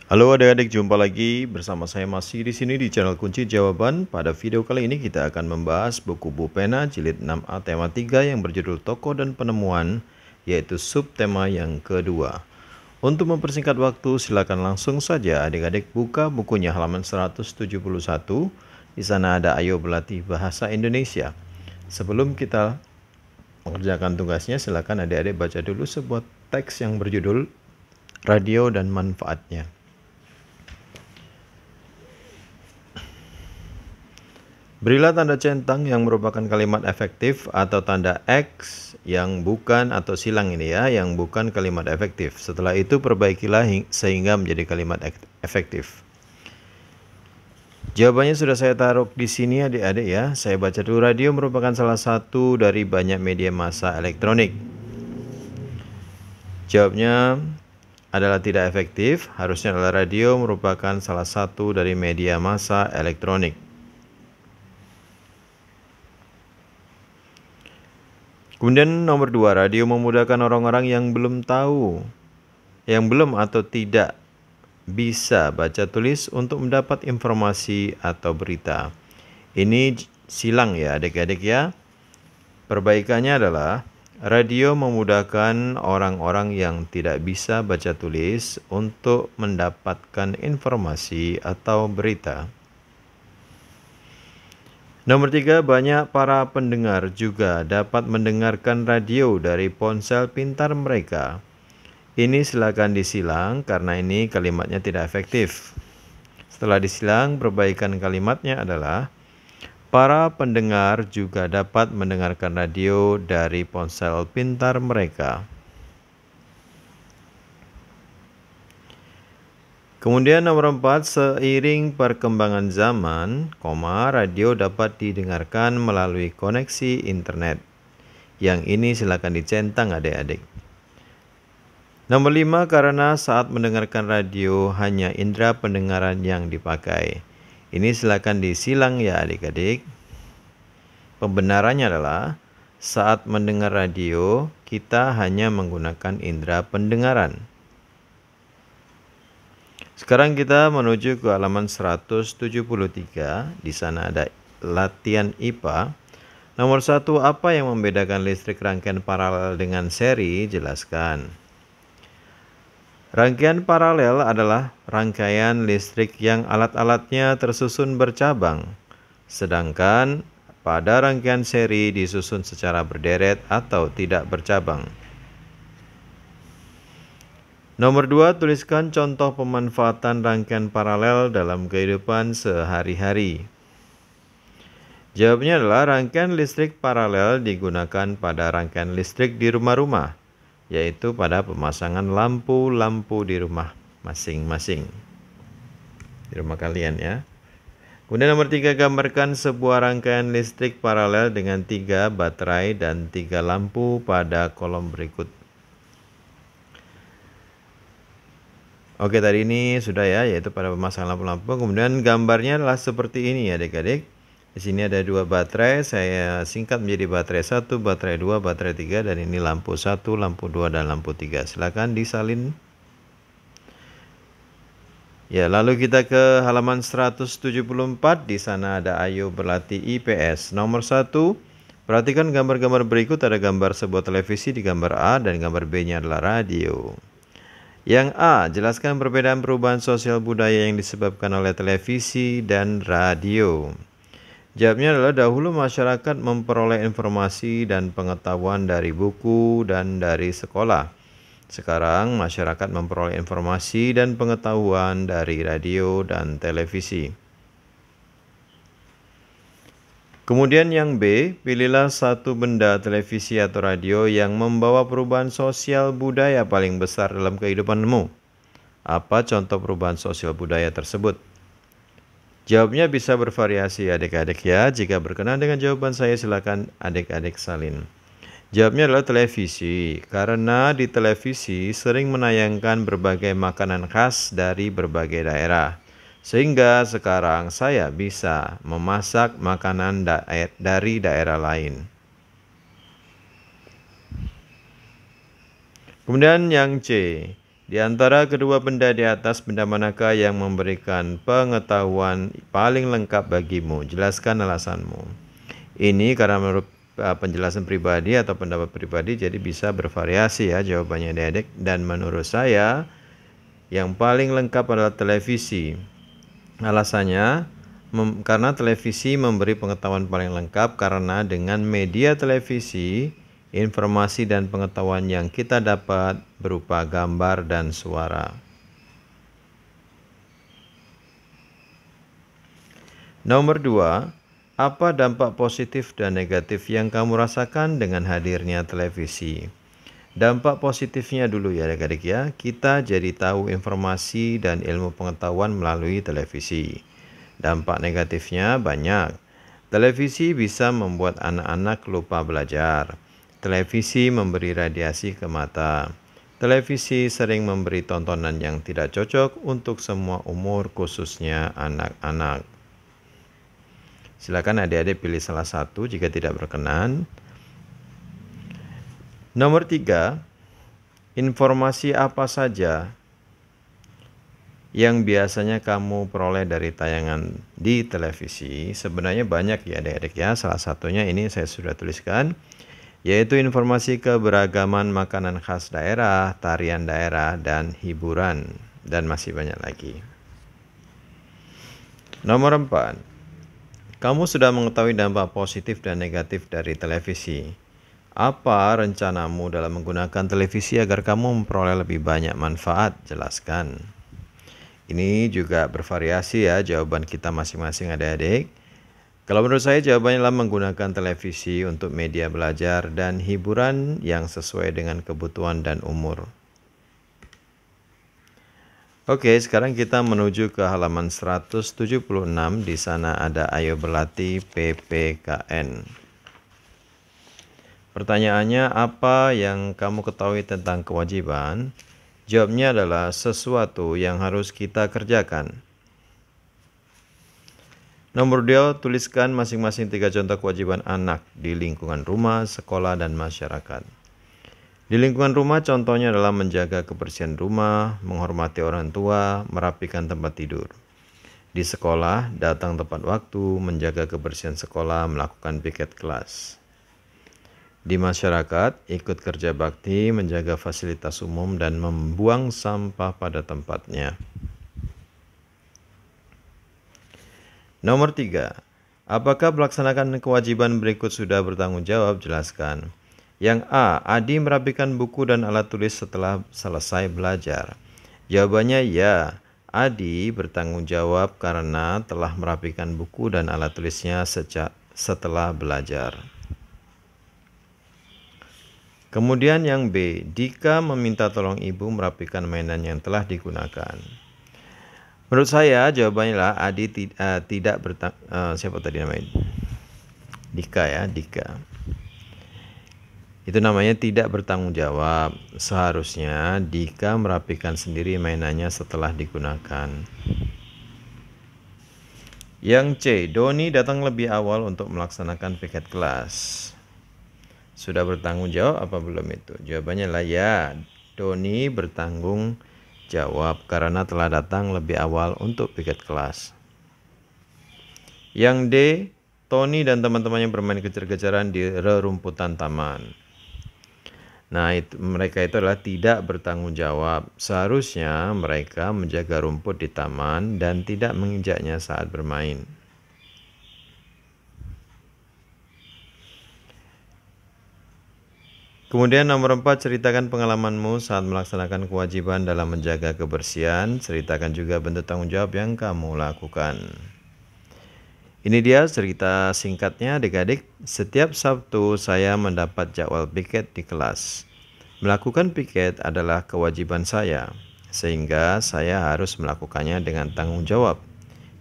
Halo adik-adik, jumpa lagi bersama saya masih di sini di channel Kunci Jawaban. Pada video kali ini kita akan membahas buku Bu Pena jilid 6A tema 3 yang berjudul Tokoh dan Penemuan, yaitu subtema yang kedua. Untuk mempersingkat waktu, silakan langsung saja adik-adik buka bukunya halaman 171. Di sana ada Ayo Berlatih Bahasa Indonesia. Sebelum kita mengerjakan tugasnya, silakan adik-adik baca dulu sebuah teks yang berjudul Radio dan Manfaatnya. Berilah tanda centang yang merupakan kalimat efektif atau tanda X yang bukan atau silang ini ya, yang bukan kalimat efektif. Setelah itu perbaikilah sehingga menjadi kalimat efektif. Jawabannya sudah saya taruh di sini adik-adik ya. Saya baca dulu. Radio merupakan salah satu dari banyak media massa elektronik. Jawabnya adalah tidak efektif. Harusnya adalah radio merupakan salah satu dari media massa elektronik. Kemudian nomor 2, radio memudahkan orang-orang yang belum atau tidak bisa baca tulis untuk mendapat informasi atau berita. Ini silang ya adik-adik ya. Perbaikannya adalah radio memudahkan orang-orang yang tidak bisa baca tulis untuk mendapatkan informasi atau berita. Nomor 3, banyak para pendengar juga dapat mendengarkan radio dari ponsel pintar mereka. Ini silakan disilang karena ini kalimatnya tidak efektif. Setelah disilang, perbaikan kalimatnya adalah para pendengar juga dapat mendengarkan radio dari ponsel pintar mereka. Kemudian nomor 4, seiring perkembangan zaman, radio dapat didengarkan melalui koneksi internet. Yang ini silakan dicentang adik-adik. Nomor 5, karena saat mendengarkan radio hanya indera pendengaran yang dipakai. Ini silakan disilang ya adik-adik. Pembenarannya adalah saat mendengar radio kita hanya menggunakan indera pendengaran. Sekarang kita menuju ke halaman 173. Di sana ada latihan IPA. Nomor 1, apa yang membedakan listrik rangkaian paralel dengan seri? Jelaskan. Rangkaian paralel adalah rangkaian listrik yang alat-alatnya tersusun bercabang. Sedangkan pada rangkaian seri disusun secara berderet atau tidak bercabang. Nomor 2, tuliskan contoh pemanfaatan rangkaian paralel dalam kehidupan sehari-hari. Jawabnya adalah rangkaian listrik paralel digunakan pada rangkaian listrik di rumah-rumah, yaitu pada pemasangan lampu-lampu di rumah masing-masing. Di rumah kalian ya. Kemudian nomor 3, gambarkan sebuah rangkaian listrik paralel dengan 3 baterai dan 3 lampu pada kolom berikut. Oke, tadi ini sudah ya, yaitu pada pemasangan lampu-lampu. Kemudian gambarnya adalah seperti ini ya adik-adik. Di sini ada 2 baterai, saya singkat menjadi baterai 1, baterai 2, baterai 3, dan ini lampu 1, lampu 2, dan lampu 3. Silakan disalin. Ya, lalu kita ke halaman 174. Di sana ada Ayo Berlatih IPS. Nomor 1, perhatikan gambar-gambar berikut. Ada gambar sebuah televisi di gambar A dan gambar B-nya adalah radio. Yang A, jelaskan perbedaan perubahan sosial budaya yang disebabkan oleh televisi dan radio. Jawabnya adalah dahulu masyarakat memperoleh informasi dan pengetahuan dari buku dan dari sekolah. Sekarang masyarakat memperoleh informasi dan pengetahuan dari radio dan televisi. Kemudian yang B, pilihlah satu benda televisi atau radio yang membawa perubahan sosial budaya paling besar dalam kehidupanmu. Apa contoh perubahan sosial budaya tersebut? Jawabnya bisa bervariasi adik-adik ya. Jika berkenan dengan jawaban saya, silakan adik-adik salin. Jawabnya adalah televisi, karena di televisi sering menayangkan berbagai makanan khas dari berbagai daerah. Sehingga sekarang saya bisa memasak makanan dari daerah lain. Kemudian yang C, Di antara kedua benda di atas, benda manakah yang memberikan pengetahuan paling lengkap bagimu? Jelaskan alasanmu. Ini karena menurut penjelasan pribadi atau pendapat pribadi, jadi bisa bervariasi ya jawabannya adik-adik. Dan menurut saya yang paling lengkap adalah televisi. Alasannya karena televisi memberi pengetahuan paling lengkap, karena dengan media televisi, informasi dan pengetahuan yang kita dapat berupa gambar dan suara. Nomor 2, apa dampak positif dan negatif yang kamu rasakan dengan hadirnya televisi? Dampak positifnya dulu ya adik-adik ya, kita jadi tahu informasi dan ilmu pengetahuan melalui televisi. Dampak negatifnya banyak. Televisi bisa membuat anak-anak lupa belajar. Televisi memberi radiasi ke mata. Televisi sering memberi tontonan yang tidak cocok untuk semua umur, khususnya anak-anak. Silakan adik-adik pilih salah satu jika tidak berkenan. Nomor 3, informasi apa saja yang biasanya kamu peroleh dari tayangan di televisi? Sebenarnya banyak ya adik-adik ya. Salah satunya ini saya sudah tuliskan, yaitu informasi keberagaman makanan khas daerah, tarian daerah, dan hiburan, dan masih banyak lagi. Nomor 4, kamu sudah mengetahui dampak positif dan negatif dari televisi. Apa rencanamu dalam menggunakan televisi agar kamu memperoleh lebih banyak manfaat? Jelaskan. Ini juga bervariasi ya jawaban kita masing-masing adik-adik. Kalau menurut saya jawabannya adalah menggunakan televisi untuk media belajar dan hiburan yang sesuai dengan kebutuhan dan umur. Oke, sekarang kita menuju ke halaman 176. Di sana ada Ayo Berlatih PPKN. Pertanyaannya, apa yang kamu ketahui tentang kewajiban? Jawabnya adalah sesuatu yang harus kita kerjakan. Nomor 2, tuliskan masing-masing 3 contoh kewajiban anak di lingkungan rumah, sekolah, dan masyarakat. Di lingkungan rumah contohnya adalah menjaga kebersihan rumah, menghormati orang tua, merapikan tempat tidur. Di sekolah, datang tepat waktu, menjaga kebersihan sekolah, melakukan piket kelas. Di masyarakat, ikut kerja bakti, menjaga fasilitas umum, dan membuang sampah pada tempatnya. Nomor 3, apakah melaksanakan kewajiban berikut sudah bertanggung jawab? Jelaskan. Yang A, Adi merapikan buku dan alat tulis setelah selesai belajar. Jawabannya ya, Adi bertanggung jawab karena telah merapikan buku dan alat tulisnya setelah belajar. Kemudian yang B, Dika meminta tolong ibu merapikan mainan yang telah digunakan. Menurut saya jawabannya lah Adi tidak siapa tadi namanya? Dika ya, Dika. Itu namanya tidak bertanggung jawab. Seharusnya Dika merapikan sendiri mainannya setelah digunakan. Yang C, Doni datang lebih awal untuk melaksanakan piket kelas. Sudah bertanggung jawab apa belum itu? Jawabannya lah ya, Doni bertanggung jawab karena telah datang lebih awal untuk piket kelas. Yang D, Tony dan teman-temannya bermain kejar-kejaran di rerumputan taman. Nah, mereka itu adalah tidak bertanggung jawab. Seharusnya mereka menjaga rumput di taman dan tidak menginjaknya saat bermain. Kemudian nomor 4, ceritakan pengalamanmu saat melaksanakan kewajiban dalam menjaga kebersihan. Ceritakan juga bentuk tanggung jawab yang kamu lakukan. Ini dia cerita singkatnya adik-adik. Setiap Sabtu saya mendapat jadwal piket di kelas. Melakukan piket adalah kewajiban saya, sehingga saya harus melakukannya dengan tanggung jawab.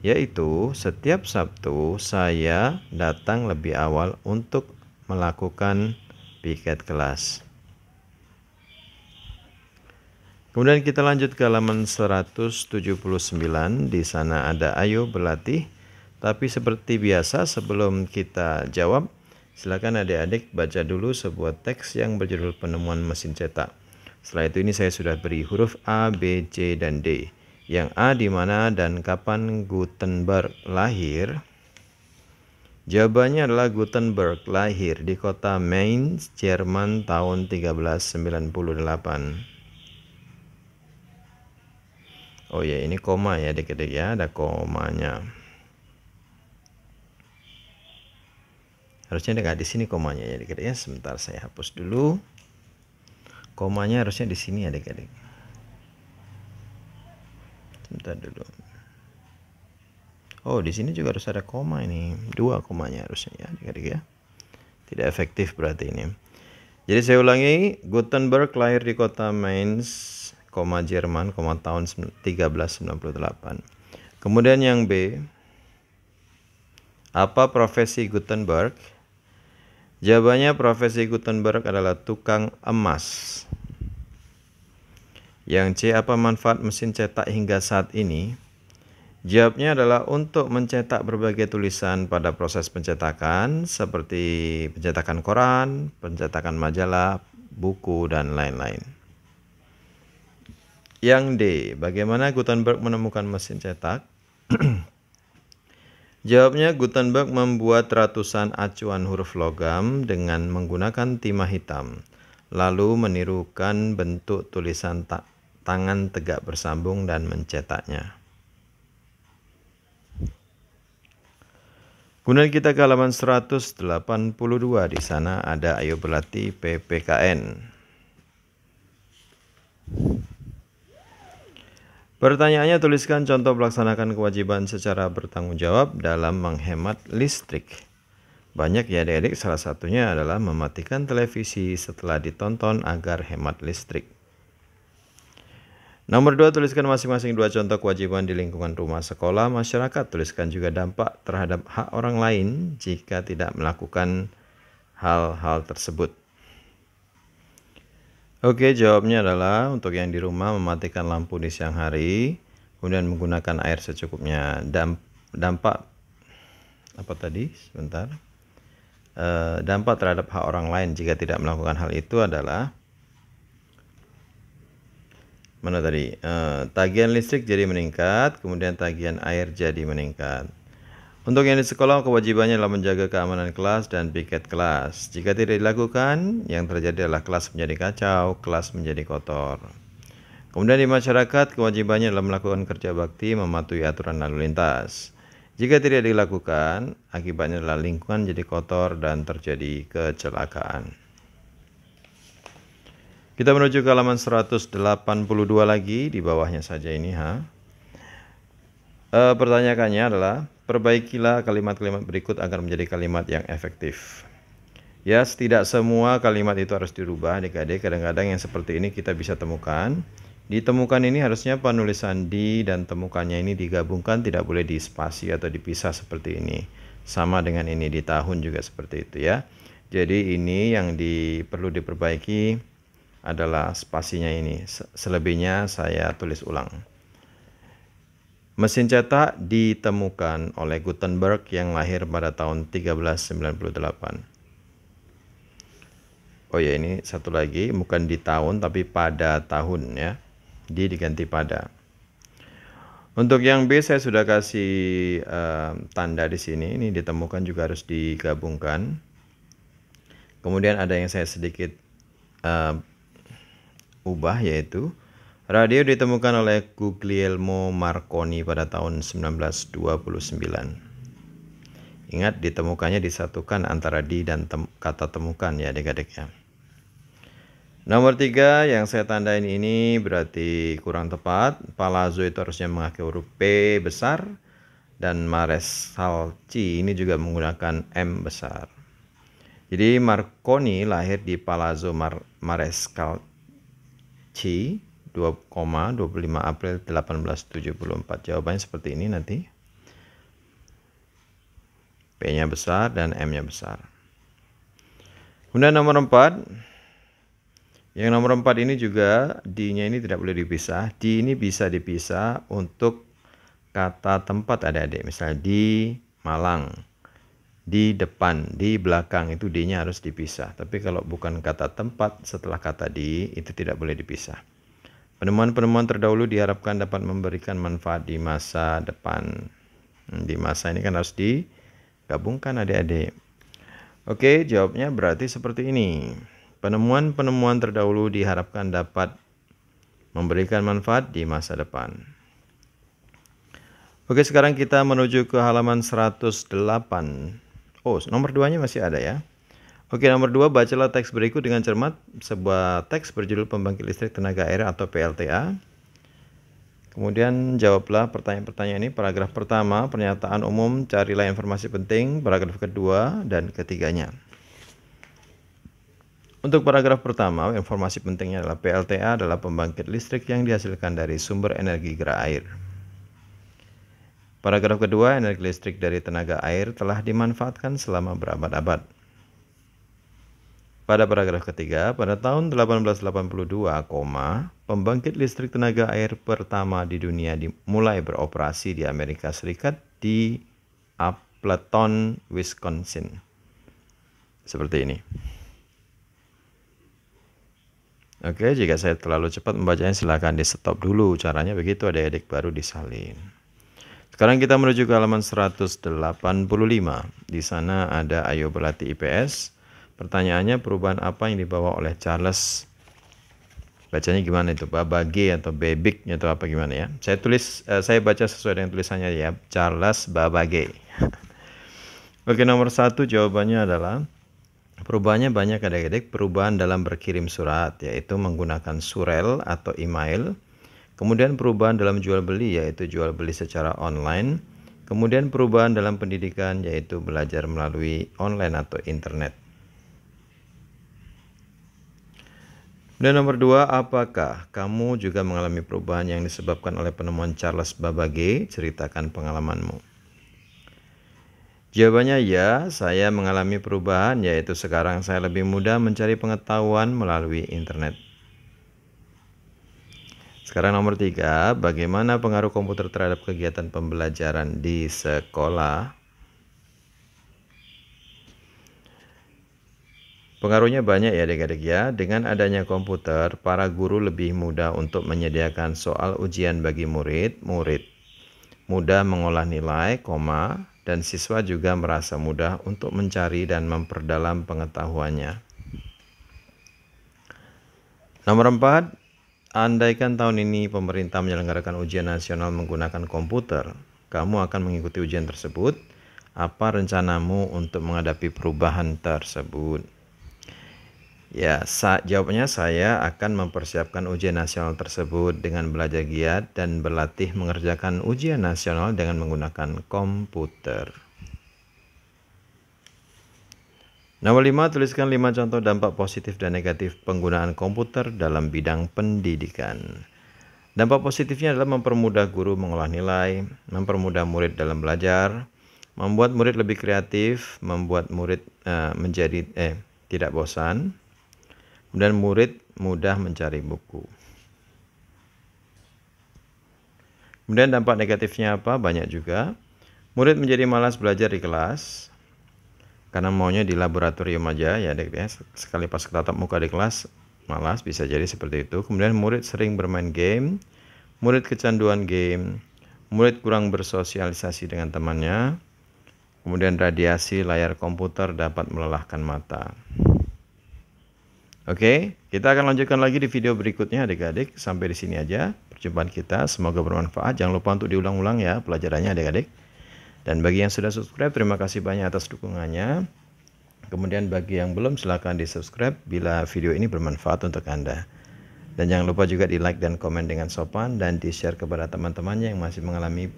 Yaitu setiap Sabtu saya datang lebih awal untuk melakukan piket kelas. Kemudian kita lanjut ke halaman 179. Di sana ada Ayo Berlatih. Tapi seperti biasa sebelum kita jawab, silakan adik-adik baca dulu sebuah teks yang berjudul Penemuan Mesin Cetak. Setelah itu ini saya sudah beri huruf A, B, C, dan D. Yang A di mana dan kapan Gutenberg lahir? Jawabannya adalah Gutenberg lahir di kota Mainz, Jerman tahun 1398. Oh ya, ini koma ya adik-adik ya, ada komanya. Harusnya nggak di sini komanya ya adik-adik ya. Sebentar saya hapus dulu. Komanya harusnya di sini adik-adik. Sebentar dulu. Oh, di sini juga harus ada koma ini. 2 komanya harusnya ya adik-adik ya. Tidak efektif berarti ini. Jadi saya ulangi, Gutenberg lahir di kota Mainz, Jerman, tahun 1398. Kemudian yang B, apa profesi Gutenberg? Jawabannya profesi Gutenberg adalah tukang emas. Yang C, apa manfaat mesin cetak hingga saat ini? Jawabnya adalah untuk mencetak berbagai tulisan pada proses pencetakan seperti pencetakan koran, pencetakan majalah, buku, dan lain-lain. Yang D, bagaimana Gutenberg menemukan mesin cetak? Jawabnya Gutenberg membuat ratusan acuan huruf logam dengan menggunakan timah hitam, lalu menirukan bentuk tulisan tangan tegak bersambung dan mencetaknya. Kemudian kita ke halaman 182, di sana ada ayo berlatih PPKN. Pertanyaannya, tuliskan contoh melaksanakan kewajiban secara bertanggung jawab dalam menghemat listrik. Banyak ya adik-adik, salah satunya adalah mematikan televisi setelah ditonton agar hemat listrik. Nomor 2, tuliskan masing-masing 2 contoh kewajiban di lingkungan rumah, sekolah, masyarakat. Tuliskan juga dampak terhadap hak orang lain jika tidak melakukan hal-hal tersebut. Oke, jawabnya adalah untuk yang di rumah mematikan lampu di siang hari, kemudian menggunakan air secukupnya. Dampak apa tadi? Sebentar. Dampak terhadap hak orang lain jika tidak melakukan hal itu adalah mana tadi? Tagihan listrik jadi meningkat, kemudian tagihan air jadi meningkat. Untuk yang di sekolah, kewajibannya adalah menjaga keamanan kelas dan piket kelas. Jika tidak dilakukan, yang terjadi adalah kelas menjadi kacau, kelas menjadi kotor. Kemudian di masyarakat, kewajibannya adalah melakukan kerja bakti, mematuhi aturan lalu lintas. Jika tidak dilakukan, akibatnya adalah lingkungan jadi kotor dan terjadi kecelakaan. Kita menuju ke halaman 182 lagi, di bawahnya saja ini. Pertanyaannya adalah, perbaikilah kalimat-kalimat berikut agar menjadi kalimat yang efektif. Ya, tidak semua kalimat itu harus dirubah adik-adik. Kadang-kadang yang seperti ini kita bisa temukan. Ditemukan ini harusnya penulisan di dan temukannya ini digabungkan, tidak boleh di spasi atau dipisah seperti ini. Sama dengan ini di tahun juga seperti itu ya. Jadi ini yang perlu diperbaiki adalah spasinya ini. Selebihnya saya tulis ulang. Mesin cetak ditemukan oleh Gutenberg yang lahir pada tahun 1398. Oh ya, ini satu lagi, bukan di tahun tapi pada tahun ya. Diganti pada. Untuk yang B saya sudah kasih tanda di sini. Ini ditemukan juga harus digabungkan. Kemudian ada yang saya sedikit ubah, yaitu radio ditemukan oleh Guglielmo Marconi pada tahun 1929. Ingat, ditemukannya disatukan antara di dan kata temukan ya adik-adik ya. Nomor 3 yang saya tandain ini berarti kurang tepat. Palazzo itu harusnya memakai huruf P besar, dan Marescalci ini juga menggunakan M besar. Jadi Marconi lahir di Palazzo Marescalci 25 April 1874. Jawabannya seperti ini nanti. P-nya besar dan M-nya besar. Kemudian nomor 4. Yang nomor 4 ini juga D-nya ini tidak boleh dipisah. D ini bisa dipisah untuk kata tempat adik-adik. Misalnya di Malang. di depan, di belakang itu D-nya harus dipisah. Tapi kalau bukan kata tempat setelah kata di, itu tidak boleh dipisah. Penemuan-penemuan terdahulu diharapkan dapat memberikan manfaat di masa depan. Di masa ini kan harus digabungkan adik-adik. Oke, jawabnya berarti seperti ini. Penemuan-penemuan terdahulu diharapkan dapat memberikan manfaat di masa depan. Oke, sekarang kita menuju ke halaman 108. Oh, nomor 2-nya masih ada ya. Oke, nomor 2, bacalah teks berikut dengan cermat. Sebuah teks berjudul pembangkit listrik tenaga air atau PLTA. Kemudian jawablah pertanyaan-pertanyaan ini. Paragraf pertama, pernyataan umum, carilah informasi penting. Paragraf kedua dan ketiganya. Untuk paragraf pertama, informasi pentingnya adalah PLTA adalah pembangkit listrik yang dihasilkan dari sumber energi gerak air. Paragraf kedua, energi listrik dari tenaga air telah dimanfaatkan selama berabad-abad. Pada paragraf ketiga, pada tahun 1882, pembangkit listrik tenaga air pertama di dunia mulai beroperasi di Amerika Serikat di Appleton, Wisconsin. Seperti ini. Oke, jika saya terlalu cepat membacanya silakan di stop dulu. Caranya begitu, adik-adik baru disalin. Sekarang kita menuju ke halaman 185. Di sana ada ayo berlatih IPS. Pertanyaannya, perubahan apa yang dibawa oleh Charles? Bacanya gimana itu? Babbage atau Babbage atau apa gimana ya? Saya baca sesuai dengan tulisannya ya. Charles Babbage. Oke, nomor 1 jawabannya adalah perubahannya banyak adik-adik. Perubahan dalam berkirim surat, yaitu menggunakan surel atau email. Kemudian perubahan dalam jual beli, yaitu jual beli secara online. Kemudian perubahan dalam pendidikan, yaitu belajar melalui online atau internet. Dan nomor 2, apakah kamu juga mengalami perubahan yang disebabkan oleh penemuan Charles Babbage? Ceritakan pengalamanmu. Jawabannya ya, saya mengalami perubahan, yaitu sekarang saya lebih mudah mencari pengetahuan melalui internet. Sekarang nomor 3, bagaimana pengaruh komputer terhadap kegiatan pembelajaran di sekolah? Pengaruhnya banyak ya adik-adik ya. Dengan adanya komputer, para guru lebih mudah untuk menyediakan soal ujian bagi murid mudah mengolah nilai, dan siswa juga merasa mudah untuk mencari dan memperdalam pengetahuannya. Nomor 4, andaikan tahun ini pemerintah menyelenggarakan ujian nasional menggunakan komputer, kamu akan mengikuti ujian tersebut. Apa rencanamu untuk menghadapi perubahan tersebut? Ya, jawabannya saya akan mempersiapkan ujian nasional tersebut dengan belajar giat dan berlatih mengerjakan ujian nasional dengan menggunakan komputer. Nomor 5, tuliskan 5 contoh dampak positif dan negatif penggunaan komputer dalam bidang pendidikan. Dampak positifnya adalah mempermudah guru mengolah nilai, mempermudah murid dalam belajar, membuat murid lebih kreatif, membuat murid tidak bosan, dan murid mudah mencari buku. Kemudian dampak negatifnya apa? Banyak juga. Murid menjadi malas belajar di kelas karena maunya di laboratorium aja ya adik ya. Sekali pas tatap muka di kelas malas, bisa jadi seperti itu. Kemudian murid sering bermain game, murid kecanduan game, murid kurang bersosialisasi dengan temannya. Kemudian radiasi layar komputer dapat melelahkan mata. Oke, kita akan lanjutkan lagi di video berikutnya adik-adik. Sampai di sini aja perjumpaan kita. Semoga bermanfaat. Jangan lupa untuk diulang-ulang ya pelajarannya adik-adik. Dan bagi yang sudah subscribe, terima kasih banyak atas dukungannya. Kemudian bagi yang belum, silahkan di subscribe bila video ini bermanfaat untuk Anda. Dan jangan lupa juga di like dan komen dengan sopan dan di share kepada teman-temannya yang masih mengalami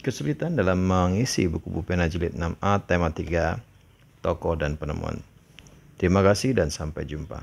kesulitan dalam mengisi buku pulpen jilid 6A tema 3 tokoh dan penemuan. Terima kasih dan sampai jumpa.